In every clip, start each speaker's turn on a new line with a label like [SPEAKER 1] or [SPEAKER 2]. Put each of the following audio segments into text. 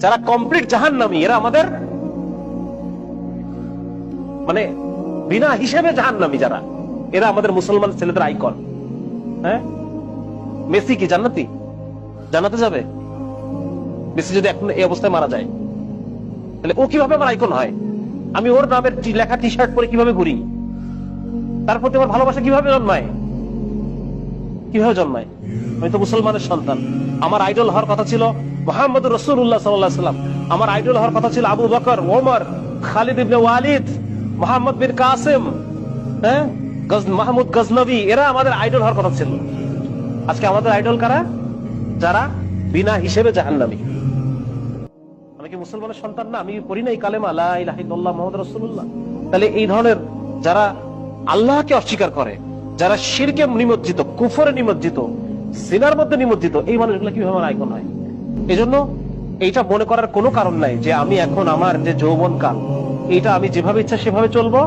[SPEAKER 1] যারা কমপ্লিট জাহান্নামী, এরা আমাদের মানে বিনা হিসেবে জাহান্নামী যারা, এরা আমাদের মুসলমান ছেলেদের আইকন। হ্যাঁ, মেসি কি জান্নাতি? জান্নাতে যাবে? মেসি যদি এখন এই অবস্থায় মারা যায়, তাহলে ও কিভাবে আমার আইকন হয়? আমি ওর নামের লেখা টি শার্ট পরে কিভাবে ঘুরি? তার প্রতি আমার ভালোবাসা কিভাবে জন্মায়? কিভাবে জন্মায়? আমি তো মুসলমানের সন্তান। আমার আইডল হওয়ার কথা ছিল মুহাম্মদুর রাসূলুল্লাহ সাল্লাল্লাহু আলাইহি ওয়াসাল্লাম। আমার আইডল হওয়ার কথা ছিল আবু বকর, ওমর, খালিদ ইবনে ওয়ালিদ, মুহাম্মদ বিন কাসিম, হ্যাঁ, মাহমুদ গজনবী, এরা আমাদের আইডল হওয়ার কথা ছিল। আজকে আমাদের আইডল কারা? যারা বিনা হিসেবে জাহান্নামী। আমি কি মুসলমানের সন্তান না? আমি পড়ি নাই কালেমা লা ইলাহা ইল্লাল্লাহ মুহাম্মাদুর রাসূলুল্লাহ? তাহলে এই ধরনের যারা আল্লাহকে অস্বীকার করে, যারা শিরকে নিমজ্জিত, কুফরে নিমজ্জিত, সিনার মধ্যে নিমজ্জিত, এই মানুষগুলো কিভাবে আমার আইকন হয়? এই জন্য এইটা মনে করার কোনো কারণ নাই যে আমি এখন আমার যে যৌবন কাল, এইটা আমি যেভাবে ইচ্ছা সেভাবে চলবো,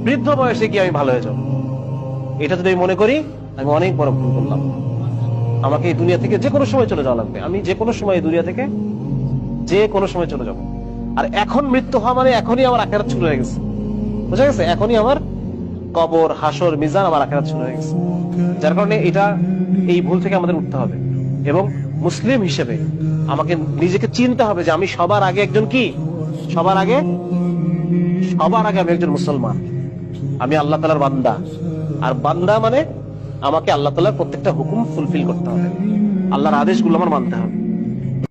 [SPEAKER 1] বৃদ্ধ বয়সে গিয়ে আমি ভালো হয়ে যাবো। এটা যদি আমি মনে করি, আমি অনেক বড় ভুল করলাম। আমাকে এই দুনিয়া থেকে যে কোনো সময় চলে যাওয়া লাগবে। আমি যে কোনো সময় এই দুনিয়া থেকে যে কোনো সময় চলে যাবো। আর এখন মৃত্যু হওয়া মানে এখনই আমার আখেরাত শুরু হয়ে গেছে। বুঝা গেছে? এখনই আমার কবর, হাসর, মিজান, আমার আখেরাত শুরু হয়ে গেছে। যার কারণে এটা, এই ভুল থেকে আমাদের উঠতে হবে এবং মুসলিম হিসেবে আমাকে নিজেকে চিনতে হবে যে আমি সবার আগে একজন কি, সবার আগে আমি একজন মুসলমান। আমি আল্লাহ তাআলার বান্দা। আর বান্দা মানে আমাকে আল্লাহ তাআলার প্রত্যেকটা হুকুম ফুলফিল করতে হবে, আল্লাহর আদেশগুলো আমার মানতে হবে।